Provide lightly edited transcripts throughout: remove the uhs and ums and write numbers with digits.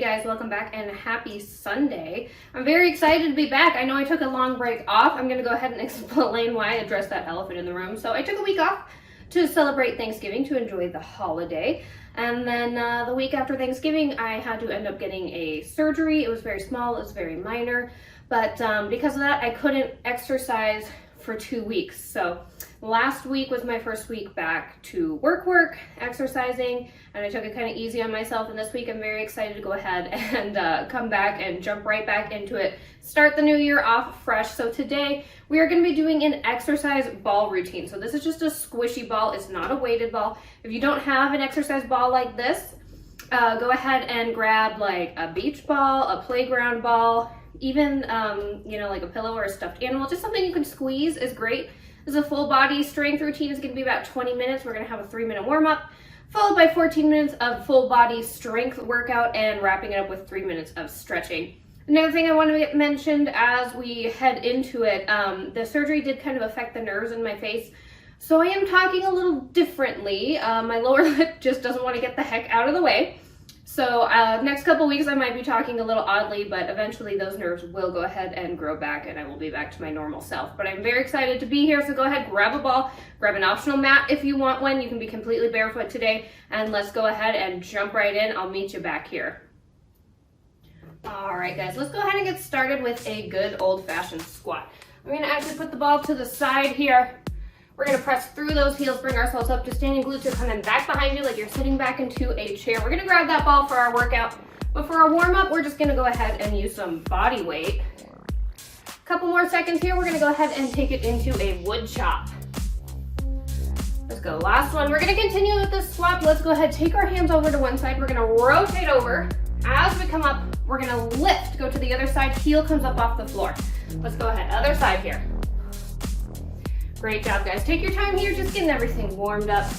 guys, welcome back and happy Sunday. I'm very excited to be back. I know I took a long break off. I'm going to go ahead and explain why I addressed that elephant in the room. So I took a week off to celebrate Thanksgiving, to enjoy the holiday. And then the week after Thanksgiving, I had to end up getting a surgery. It was very small, it was very minor. But because of that, I couldn't exercise for 2 weeks. So last week was my first week back to work, exercising, and I took it kind of easy on myself. And this week I'm very excited to go ahead and come back and jump right back into it. Start the new year off fresh. So today we are going to be doing an exercise ball routine. So this is just a squishy ball. It's not a weighted ball. If you don't have an exercise ball like this, go ahead and grab like a beach ball, a playground ball, even like a pillow or a stuffed animal. Just something you can squeeze is great. This is a full body strength routine. It's going to be about 20 minutes. We're going to have a 3-minute warm up, followed by 14 minutes of full body strength workout, and wrapping it up with 3 minutes of stretching. Another thing I want to get mentioned as we head into it, the surgery did kind of affect the nerves in my face. So I am talking a little differently. My lower lip just doesn't want to get the heck out of the way. So next couple weeks I might be talking a little oddly, but eventually those nerves will go ahead and grow back and I will be back to my normal self. But I'm very excited to be here, so go ahead, grab a ball, grab an optional mat if you want one. You can be completely barefoot today, and let's go ahead and jump right in. I'll meet you back here. All right, guys, let's go ahead and get started with a good old-fashioned squat. I'm gonna actually put the ball to the side here. We're gonna press through those heels, bring ourselves up to standing. Glutes are coming back behind you like you're sitting back into a chair. We're gonna grab that ball for our workout, but for our warm up, we're just gonna go ahead and use some body weight. A couple more seconds here. We're gonna go ahead and take it into a wood chop. Let's go, last one. We're gonna continue with this swap. Let's go ahead, take our hands over to one side. We're gonna rotate over. As we come up, we're gonna lift, go to the other side, heel comes up off the floor. Let's go ahead, other side here. Great job, guys. Take your time here, just getting everything warmed up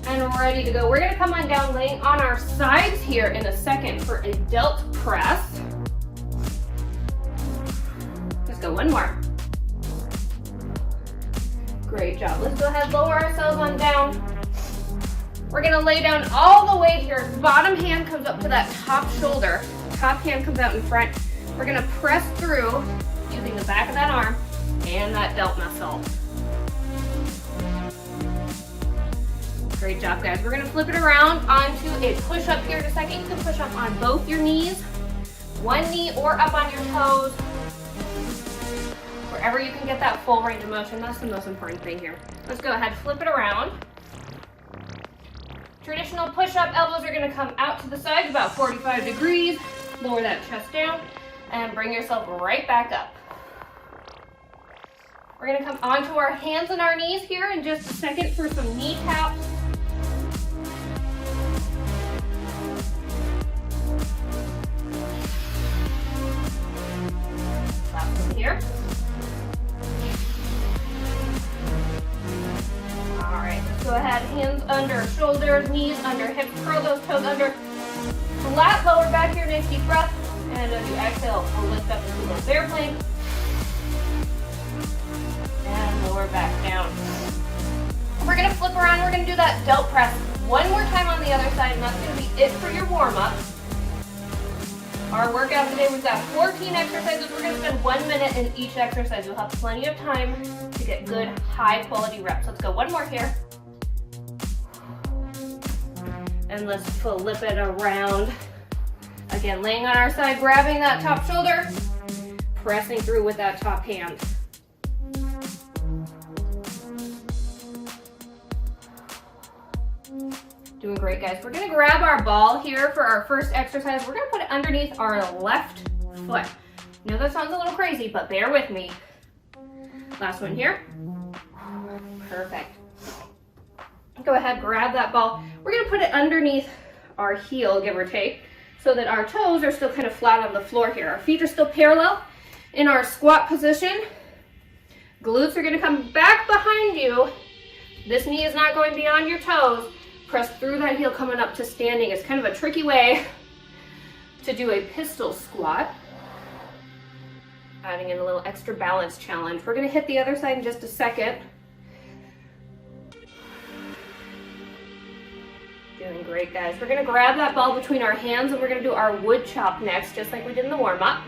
and ready to go. We're gonna come on down, laying on our sides here in a second for a delt press. Let's go, one more. Great job. Let's go ahead, lower ourselves on down. We're gonna lay down all the way here. Bottom hand comes up to that top shoulder. Top hand comes out in front. We're gonna press through using the back of that arm and that delt muscle. Great job, guys. We're gonna flip it around onto a push-up here in a second. You can push up on both your knees, one knee or up on your toes. Wherever you can get that full range of motion, that's the most important thing here. Let's go ahead, flip it around. Traditional push-up, elbows are gonna come out to the sides about 45 degrees. Lower that chest down and bring yourself right back up. We're gonna come onto our hands and our knees here in just a second for some knee taps. Last one here. All right, let's go ahead, hands under shoulders, knees under hips, curl those toes under. Flat lower back here, nice deep breath. And as you exhale, we'll lift up into the bear plank. And lower back down. We're gonna flip around, we're gonna do that delt press one more time on the other side, and that's gonna be it for your warm up. Our workout today, we've got 14 exercises. We're gonna spend 1 minute in each exercise. You'll have plenty of time to get good, high quality reps. Let's go, one more here. And let's flip it around. Again, laying on our side, grabbing that top shoulder, pressing through with that top hand. Doing great, guys. We're gonna grab our ball here for our first exercise. We're gonna put it underneath our left foot. I know that sounds a little crazy, but bear with me. Last one here. Perfect. Go ahead, grab that ball. We're gonna put it underneath our heel, give or take, so that our toes are still kind of flat on the floor here. Our feet are still parallel in our squat position. Glutes are gonna come back behind you. This knee is not going beyond your toes. Press through that heel coming up to standing. It's kind of a tricky way to do a pistol squat. Adding in a little extra balance challenge. We're gonna hit the other side in just a second. Doing great, guys. We're gonna grab that ball between our hands and we're gonna do our wood chop next, just like we did in the warm-up.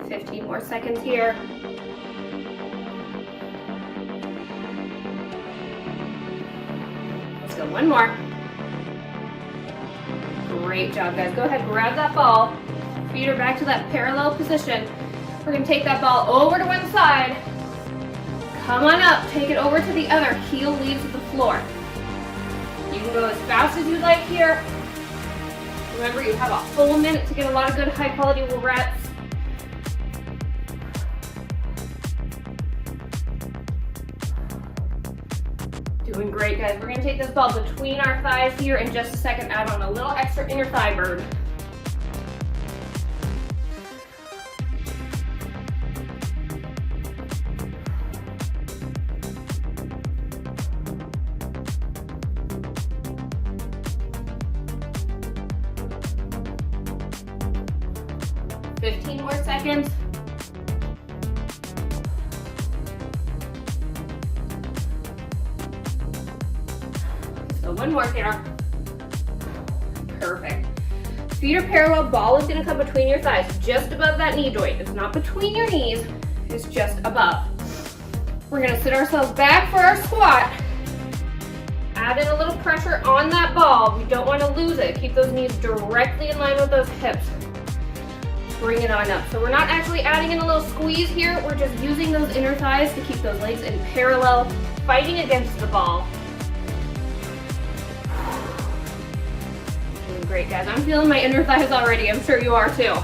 15 more seconds here. Let's go, one more. Great job, guys. Go ahead, grab that ball. Feet are back to that parallel position. We're gonna take that ball over to one side. Come on up, take it over to the other. Heel leaves the floor. You can go as fast as you like here. Remember, you have a full minute to get a lot of good high quality reps. Doing great, guys. We're gonna take this ball between our thighs here in just a second, add on a little extra inner thigh burn. More seconds. So one more here. Perfect. Feet are parallel, ball is going to come between your thighs, just above that knee joint. It's not between your knees, it's just above. We're going to sit ourselves back for our squat. Add in a little pressure on that ball. We don't want to lose it. Keep those knees directly in line with those hips. Bring it on up. So we're not actually adding in a little squeeze here, we're just using those inner thighs to keep those legs in parallel, fighting against the ball. Doing great, guys. I'm feeling my inner thighs already. I'm sure you are too.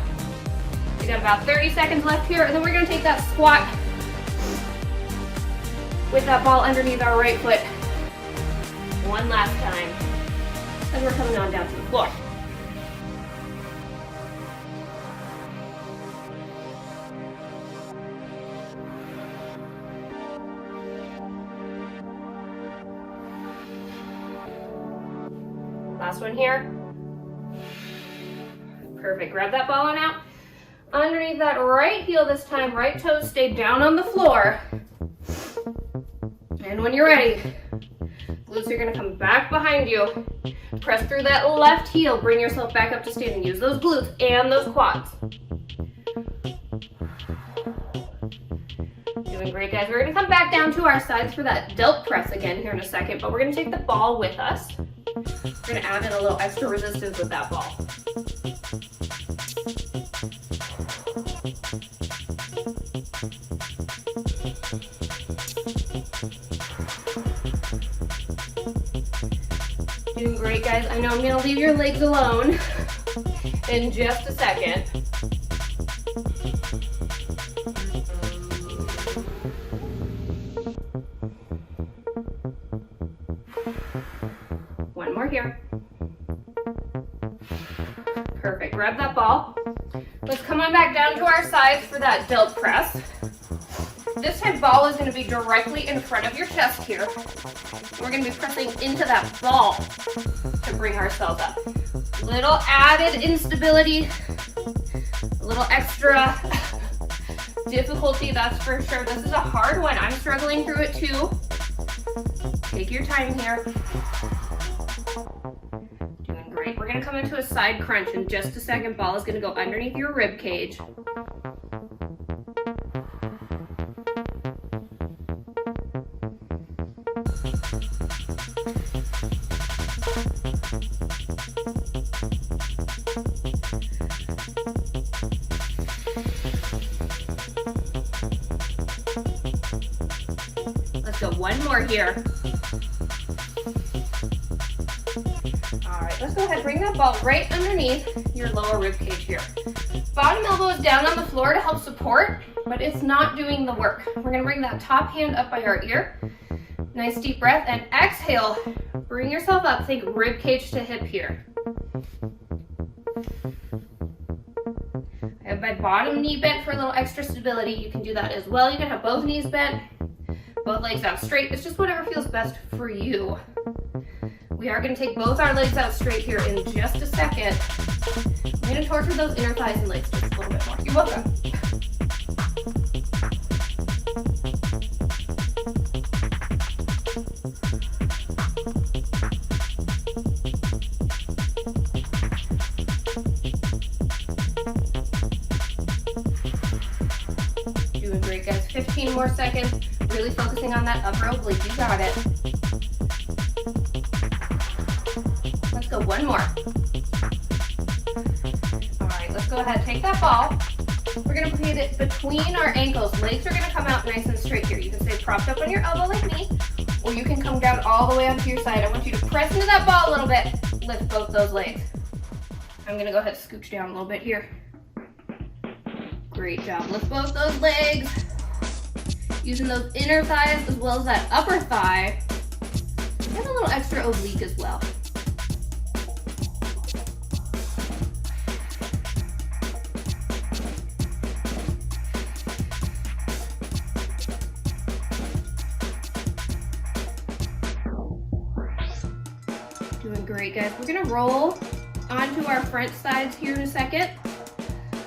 We got about 30 seconds left here, and then we're gonna take that squat with that ball underneath our right foot. One last time. And we're coming on down to the floor. Last one here. Perfect. Grab that ball on out. Underneath that right heel this time, right toes stay down on the floor. And when you're ready, glutes are going to come back behind you. Press through that left heel. Bring yourself back up to standing. Use those glutes and those quads. Doing great, guys. We're going to come back down to our sides for that delt press again here in a second, but we're going to take the ball with us. We're going to add in a little extra resistance with that ball. Doing great, guys. I know I'm going to leave your legs alone in just a second. One more here. Perfect. Grab that ball. Let's come on back down to our sides for that delt press. This time ball is going to be directly in front of your chest here. We're going to be pressing into that ball to bring ourselves up. Little added instability, a little extra difficulty, that's for sure. This is a hard one. I'm struggling through it too. Take your time here. Doing great. We're going to come into a side crunch in just a second. Ball is going to go underneath your rib cage. Let's go one more here. All right, let's go ahead and bring that ball right underneath your lower rib cage here. Bottom elbow is down on the floor to help support, but it's not doing the work. We're gonna bring that top hand up by our ear. Nice deep breath and exhale. Bring yourself up, think rib cage to hip here. I have my bottom knee bent for a little extra stability. You can do that as well. You can have both knees bent, both legs out straight. It's just whatever feels best for you. We are going to take both our legs out straight here in just a second. I'm going to torture those inner thighs and legs just a little bit more. You're welcome. more second. Really focusing on that upper oblique. You got it. Let's go, one more. All right, let's go ahead, take that ball. We're gonna put it between our ankles. Legs are gonna come out nice and straight here. You can stay propped up on your elbow like me, or you can come down all the way onto your side. I want you to press into that ball a little bit. Lift both those legs. I'm gonna go ahead and scooch down a little bit here. Great job. Lift both those legs. Using those inner thighs as well as that upper thigh. And a little extra oblique as well. Doing great, guys. We're gonna roll onto our front sides here in a second.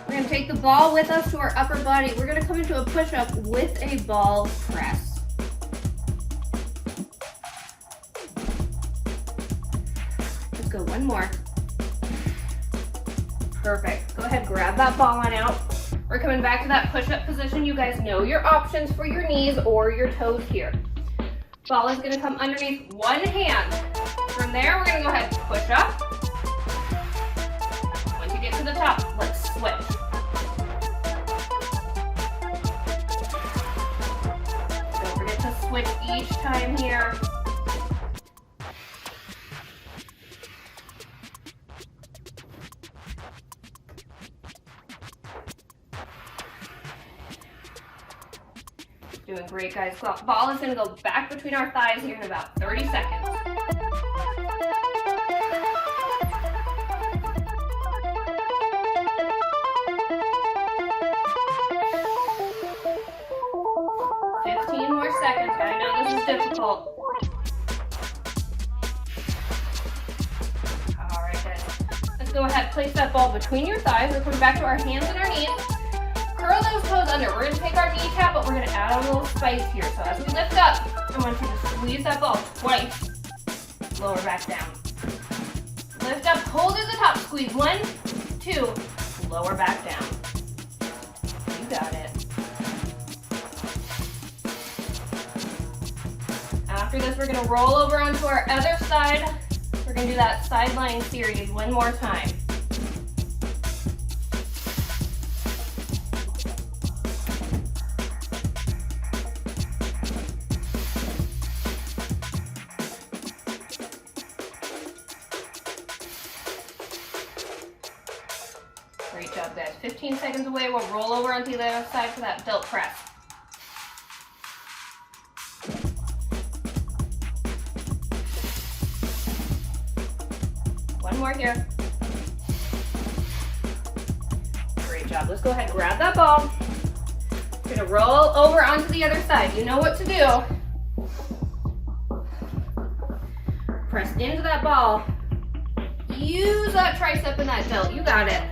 We're gonna take the ball with us to our upper body. We're gonna come into a push-up with a ball press. Let's go, one more. Perfect. Go ahead, grab that ball on out. We're coming back to that push-up position. You guys know your options for your knees or your toes here. Ball is gonna come underneath one hand. From there, we're gonna go ahead and push up. Once you get to the top, let's switch. Don't forget to switch each time here. Doing great, guys. Ball is gonna go back between our thighs here in about 30 seconds. Seconds. I know this is difficult. All right, guys. Let's go ahead, place that ball between your thighs. We're coming back to our hands and our knees. Curl those toes under. We're gonna take our kneecap, but we're gonna add a little spice here. So as we lift up, I want you to squeeze that ball twice. Lower back down. Lift up, hold at the top. Squeeze, 1, 2, lower back down. You got it. After this, we're gonna roll over onto our other side. We're gonna do that side lying series one more time. Great job, guys. 15 seconds away. We'll roll over onto the other side for that belt press. One more here. Great job. Let's go ahead and grab that ball. We're gonna roll over onto the other side. You know what to do. Press into that ball. Use that tricep and that delt. You got it.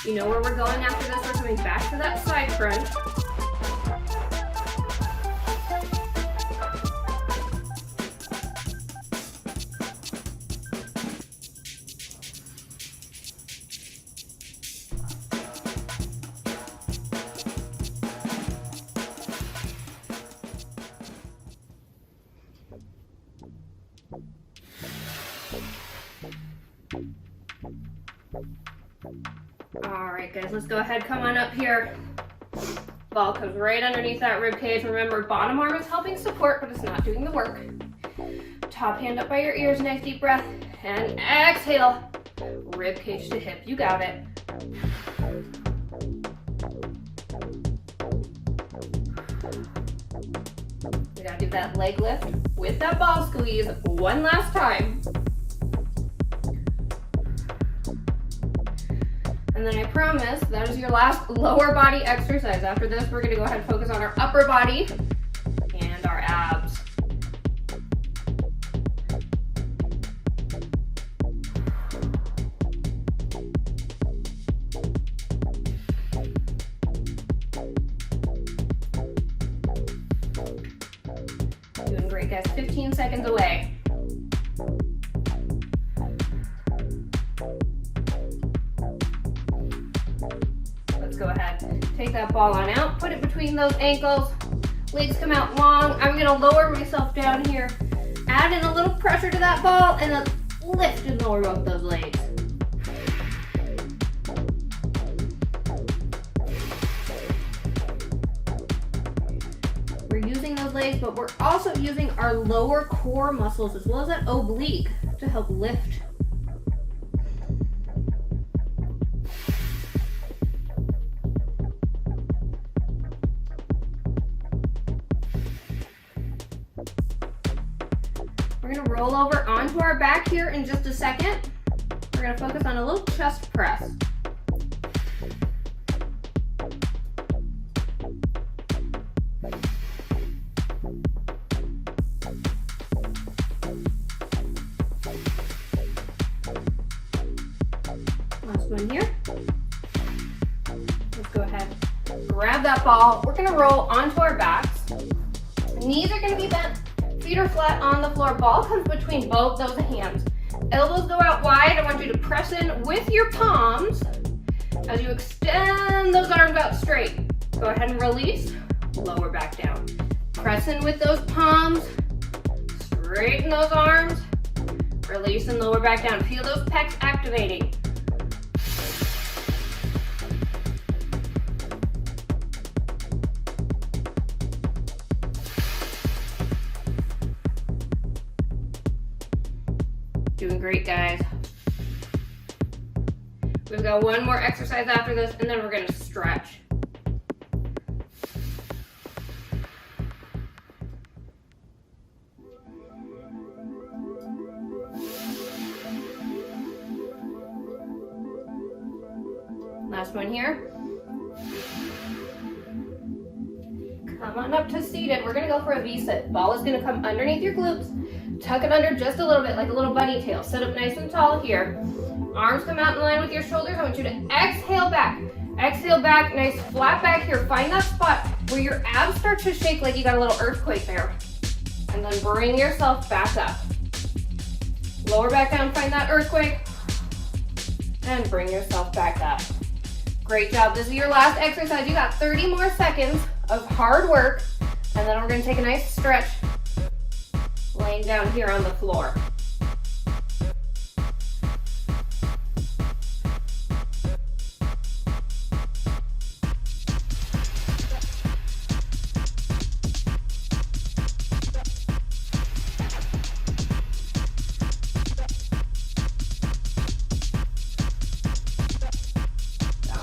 You know where we're going after this? We're coming back to that side crunch. All right, guys, let's go ahead, come on up here. Ball comes right underneath that rib cage. Remember, bottom arm is helping support, but it's not doing the work. Top hand up by your ears, nice deep breath, and exhale. Rib cage to hip, you got it. We gotta do that leg lift with that ball squeeze one last time. And then I promise that is your last lower body exercise. After this, we're gonna go ahead and focus on our upper body and our abs. guys, 15 seconds away. Let's go ahead. Take that ball on out, put it between those ankles. Legs come out long. I'm gonna lower myself down here. Add in a little pressure to that ball and then lift and lower both those legs. We're using those legs, but we're also using our lower core muscles as well as that oblique to help lift. We're gonna roll over onto our back here in just a second. We're gonna focus on a little chest press. Last one here. Let's go ahead, grab that ball. We're gonna roll onto our backs. Knees are gonna be bent. Feet are flat on the floor. Ball comes between both those hands. Elbows go out wide. I want you to press in with your palms as you extend those arms out straight. Go ahead and release. Lower back down. Press in with those palms. Straighten those arms. Release and lower back down. Feel those pecs activating. Doing great, guys. We've got one more exercise after this, and then we're gonna stretch. Last one here. Come on up to seated. We're gonna go for a V-sit. Ball is gonna come underneath your glutes. Tuck it under just a little bit, like a little bunny tail. Sit up nice and tall here. Arms come out in line with your shoulders. I want you to exhale back. Exhale back, nice flat back here. Find that spot where your abs start to shake like you got a little earthquake there. And then bring yourself back up. Lower back down, find that earthquake. And bring yourself back up. Great job. This is your last exercise. You got 30 more seconds of hard work. And then we're gonna take a nice stretch. Laying down here on the floor.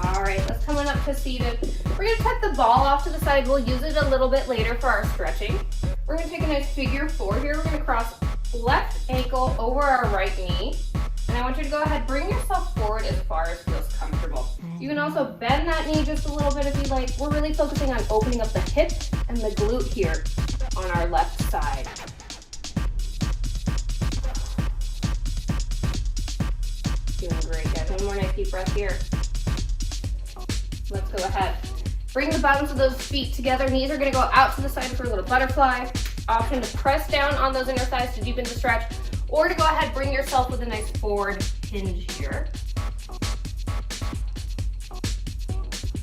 All right, let's come on up to seated. We're gonna tuck the ball off to the side. We'll use it a little bit later for our stretching. We're gonna take a nice figure four here. We're gonna cross left ankle over our right knee. And I want you to go ahead, bring yourself forward as far as feels comfortable. You can also bend that knee just a little bit if you like. We're really focusing on opening up the hip and the glute here on our left side. Doing great, guys. One more nice deep breath here. Let's go ahead. Bring the bottoms of those feet together. Knees are gonna go out to the side for a little butterfly. Option to press down on those inner thighs to deepen the stretch, or to go ahead, bring yourself with a nice forward hinge here.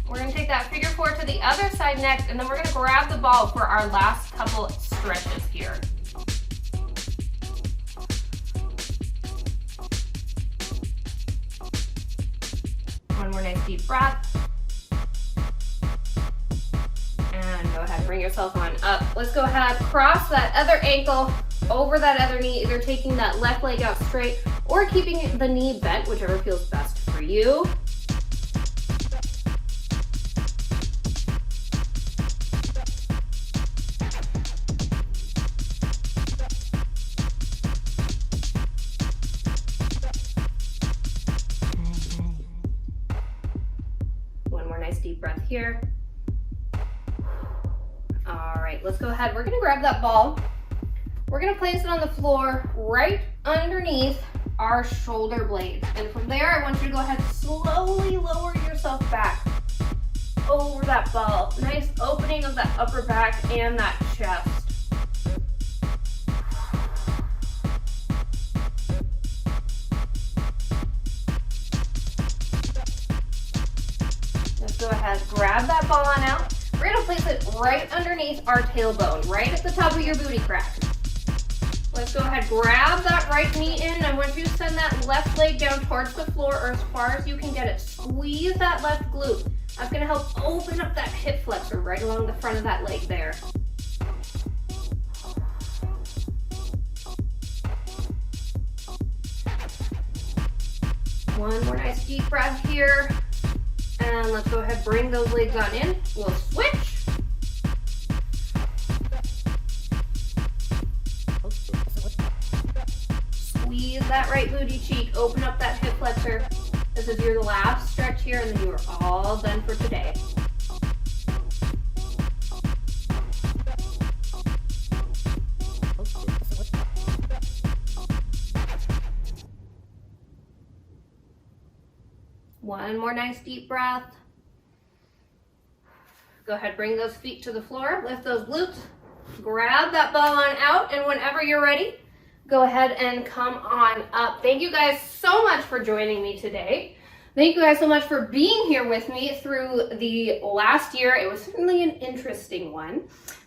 We're gonna take that figure four to the other side next, and then we're gonna grab the ball for our last couple stretches here. One more nice deep breath. And go ahead, bring yourself on up. Let's go ahead, cross that other ankle over that other knee, either taking that left leg out straight or keeping the knee bent, whichever feels best for you. One more nice deep breath here. All right, let's go ahead. We're gonna grab that ball. We're gonna place it on the floor right underneath our shoulder blades. And from there, I want you to go ahead, slowly lower yourself back over that ball. Nice opening of that upper back and that chest. go ahead, grab that ball on out. We're gonna place it right underneath our tailbone, right at the top of your booty crack. Let's go ahead, grab that right knee in. I want you to send that left leg down towards the floor or as far as you can get it. Squeeze that left glute. That's gonna help open up that hip flexor right along the front of that leg there. One more nice deep breath here. And let's go ahead, bring those legs on in. We'll switch. Squeeze that right booty cheek, open up that hip flexor. This is your last stretch here, and then you are all done for today. One more nice deep breath. Go ahead, bring those feet to the floor, lift those glutes, grab that ball on out, and whenever you're ready, go ahead and come on up. Thank you guys so much for joining me today. Thank you guys so much for being here with me through the last year. It was certainly an interesting one.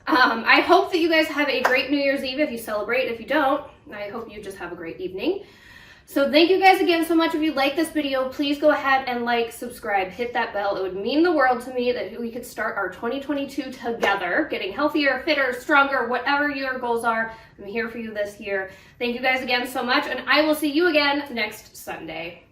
I hope that you guys have a great New Year's Eve if you celebrate. If you don't, I hope you just have a great evening. So thank you guys again so much. If you like this video, please go ahead and like, subscribe, hit that bell. It would mean the world to me that we could start our 2022 together, getting healthier, fitter, stronger, whatever your goals are. I'm here for you this year. Thank you guys again so much, and I will see you again next Sunday.